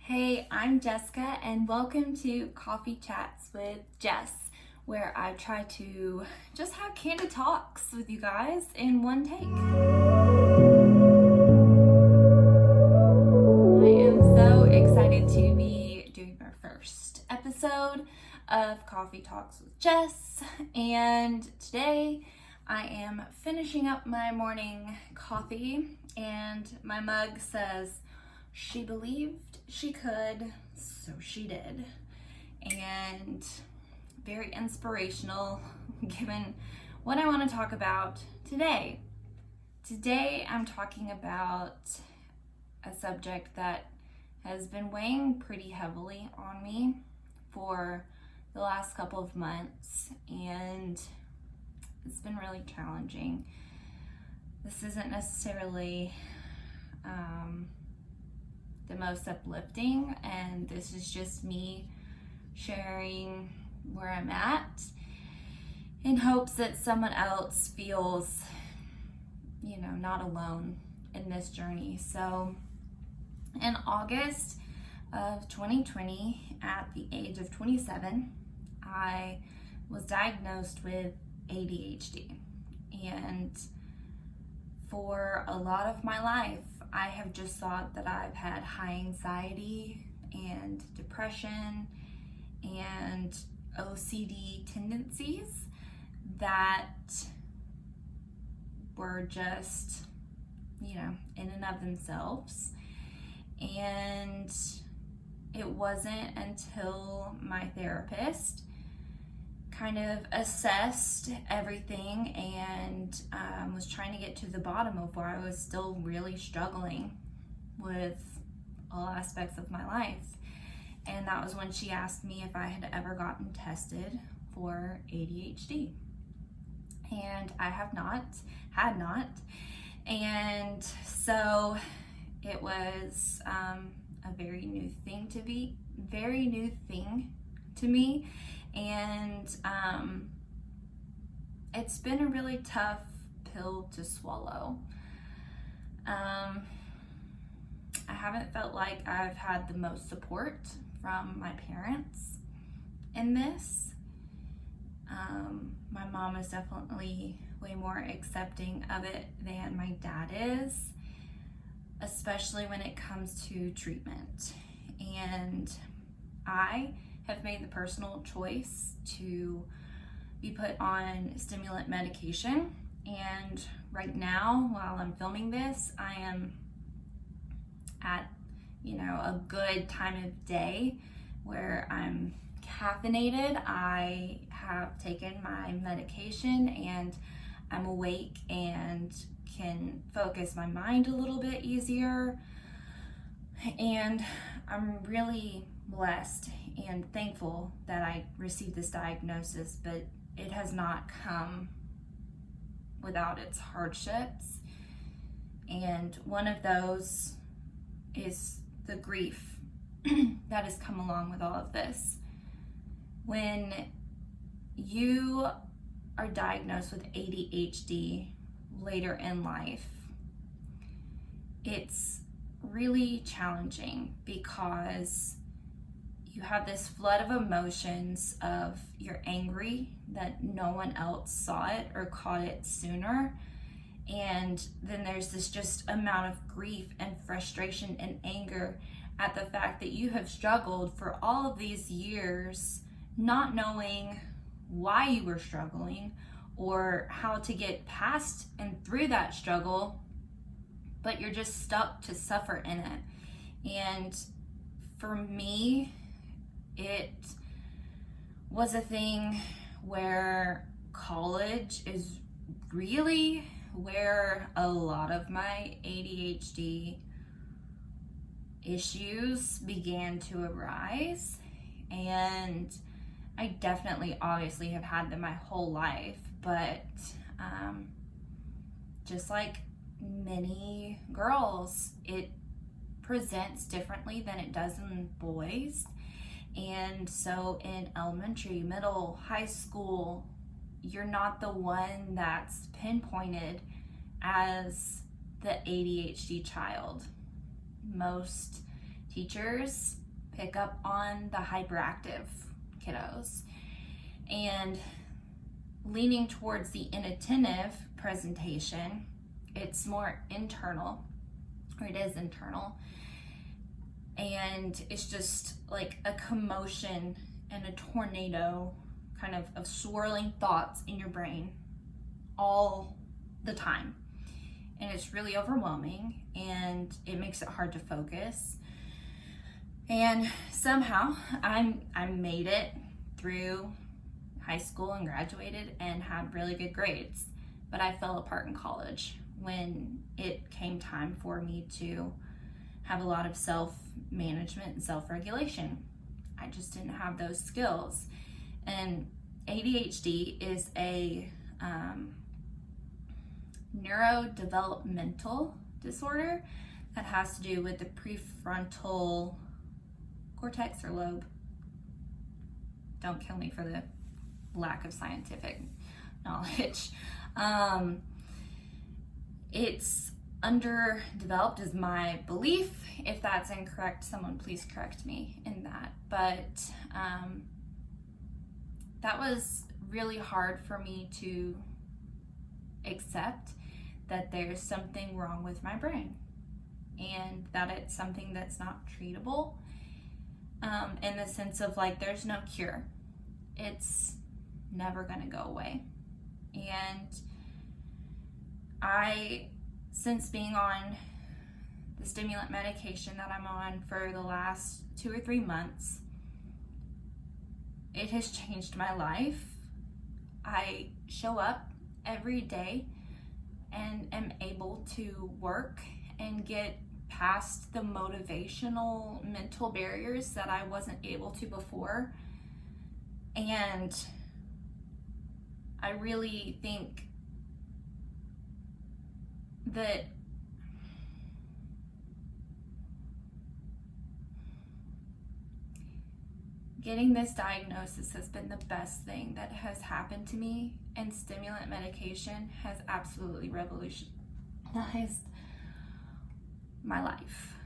Hey, I'm Jessica, and welcome to Coffee Chats with Jess, where I try to just have candid talks with you guys in one take. I am so excited to be doing our first episode of Coffee Talks with Jess, and today I am finishing up my morning coffee, and my mug says, "She believed she could, so she did." And very inspirational given what I want to talk about today. Today I'm talking about a subject that has been weighing pretty heavily on me for the last couple of months, and it's been really challenging. This isn't necessarily the most uplifting, and this is just me sharing where I'm at in hopes that someone else feels, not alone in this journey. So in August of 2020, at the age of 27, I was diagnosed with ADHD, and for a lot of my life I have just thought that I've had high anxiety and depression and OCD tendencies that were just, in and of themselves. And it wasn't until my therapist kind of assessed everything and was trying to get to the bottom of where I was still really struggling with all aspects of my life. And that was when she asked me if I had ever gotten tested for ADHD. And I had not. And so it was a very new thing to me. And it's been a really tough pill to swallow. I haven't felt like I've had the most support from my parents in this. My mom is definitely way more accepting of it than my dad is, especially when it comes to treatment. And I have made the personal choice to be put on stimulant medication. And right now, while I'm filming this, I am at, a good time of day where I'm caffeinated. I have taken my medication and I'm awake and can focus my mind a little bit easier. And I'm really blessed and thankful that I received this diagnosis, but it has not come without its hardships. And one of those is the grief that has come along with all of this. When you are diagnosed with ADHD later in life, it's really challenging because you have this flood of emotions of you're angry that no one else saw it or caught it sooner. And then there's this just amount of grief and frustration and anger at the fact that you have struggled for all of these years, not knowing why you were struggling or how to get past and through that struggle, but you're just stuck to suffer in it. And for me, it was a thing where college is really where a lot of my ADHD issues began to arise. And I definitely, obviously, have had them my whole life, but just like many girls, it presents differently than it does in boys. And so in elementary, middle, high school, you're not the one that's pinpointed as the ADHD child. Most teachers pick up on the hyperactive kiddos, and leaning towards the inattentive presentation, it's more internal, or it is internal, and it's just like a commotion and a tornado kind of swirling thoughts in your brain all the time, and it's really overwhelming, and it makes it hard to focus. And somehow I made it through high school and graduated and had really good grades, but I fell apart in college when it came time for me to have a lot of self-management and self-regulation. I just didn't have those skills. And ADHD is a neurodevelopmental disorder that has to do with the prefrontal cortex or lobe. Don't kill me for the lack of scientific knowledge. It's underdeveloped is my belief. If that's incorrect, someone please correct me in that. But that was really hard for me to accept, that there's something wrong with my brain and that it's something that's not treatable, in the sense of like there's no cure. It's never going to go away. And since being on the stimulant medication that I'm on for the last 2 or 3 months, it has changed my life. I show up every day and am able to work and get past the motivational mental barriers that I wasn't able to before. And I really think that getting this diagnosis has been the best thing that has happened to me, and stimulant medication has absolutely revolutionized my life.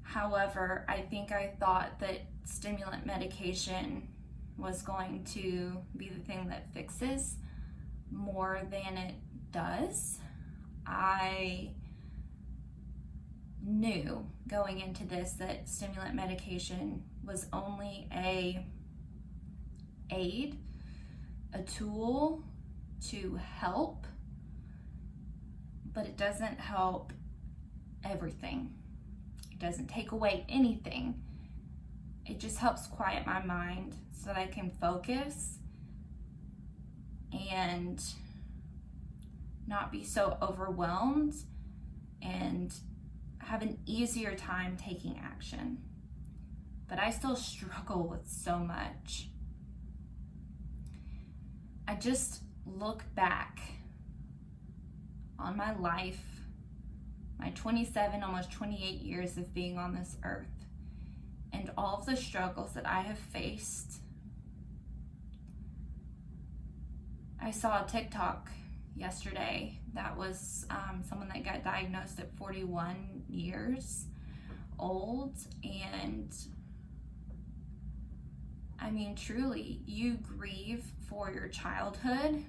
However, I think I thought that stimulant medication was going to be the thing that fixes more than it does. I knew going into this that stimulant medication was only a aid, a tool to help, but it doesn't help everything. It doesn't take away anything. It just helps quiet my mind so that I can focus and not be so overwhelmed and have an easier time taking action. But I still struggle with so much. I just look back on my life, my 27, almost 28 years of being on this earth, and all of the struggles that I have faced. I saw a TikTok yesterday that was someone that got diagnosed at 41 years old, and I mean, truly, you grieve for your childhood.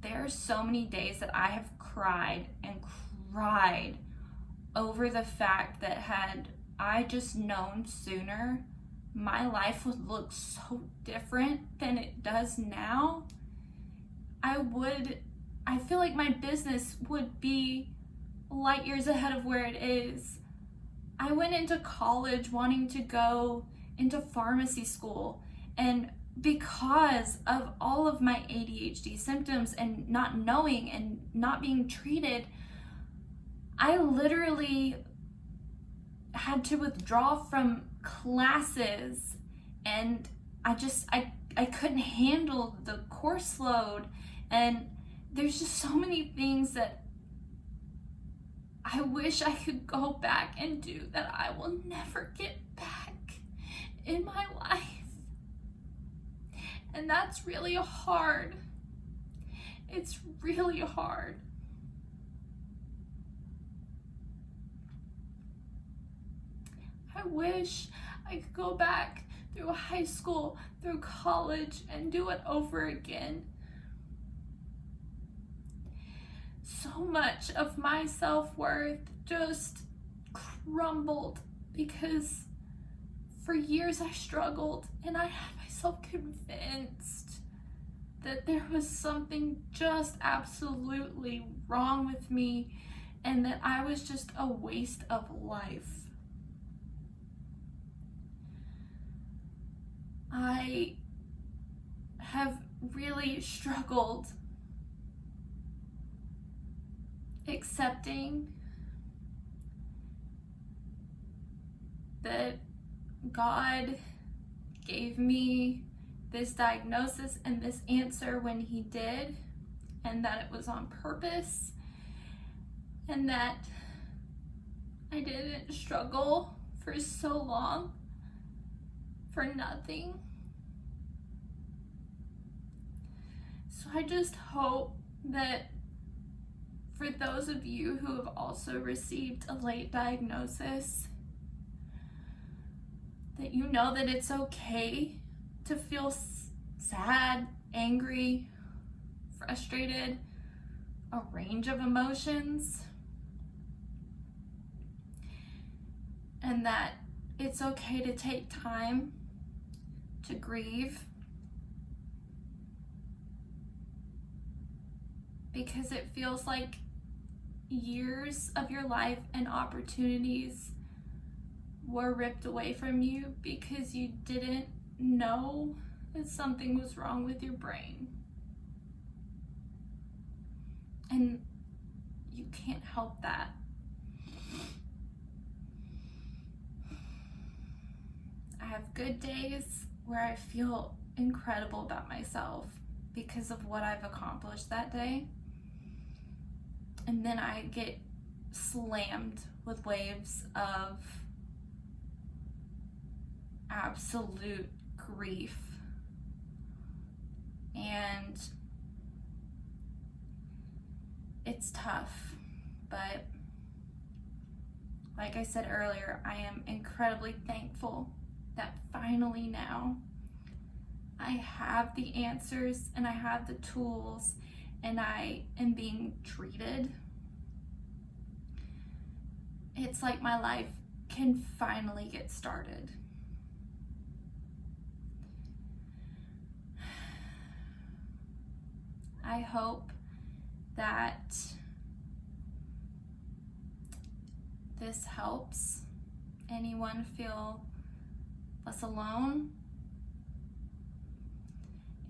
There are so many days that I have cried and cried over the fact that had I just known sooner, my life would look so different than it does now. I feel like my business would be light years ahead of where it is. I went into college wanting to go into pharmacy school, and because of all of my ADHD symptoms and not knowing and not being treated, I literally had to withdraw from classes, and I couldn't handle the course load. And there's just so many things that I wish I could go back and do that I will never get back in my life. And that's really hard. It's really hard. I wish I could go back through high school, through college, and do it over again. So much of my self-worth just crumbled because for years I struggled, and I had myself convinced that there was something just absolutely wrong with me and that I was just a waste of life. I have really struggled accepting that God gave me this diagnosis and this answer when He did, and that it was on purpose, and that I didn't struggle for so long for nothing. So I just hope that for those of you who have also received a late diagnosis, that you know that it's okay to feel sad, angry, frustrated, a range of emotions, and that it's okay to take time to grieve, because it feels like years of your life and opportunities were ripped away from you because you didn't know that something was wrong with your brain. And you can't help that. I have good days where I feel incredible about myself because of what I've accomplished that day. And then I get slammed with waves of absolute grief. And it's tough, but like I said earlier, I am incredibly thankful that finally now I have the answers and I have the tools and I am being treated. It's like my life can finally get started. I hope that this helps anyone feel less alone.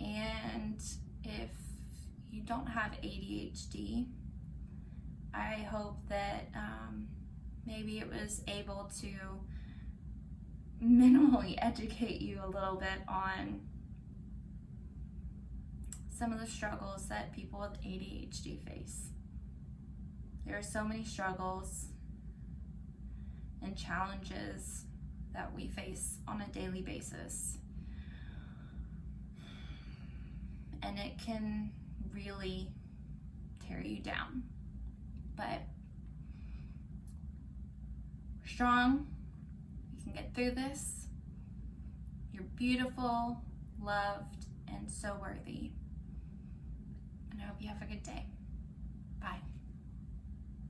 And if you don't have ADHD, I hope that maybe it was able to minimally educate you a little bit on some of the struggles that people with ADHD face. There are so many struggles and challenges that we face on a daily basis. And it can really tear you down. But we're strong. We can get through this. You're beautiful, loved, and so worthy. And I hope you have a good day.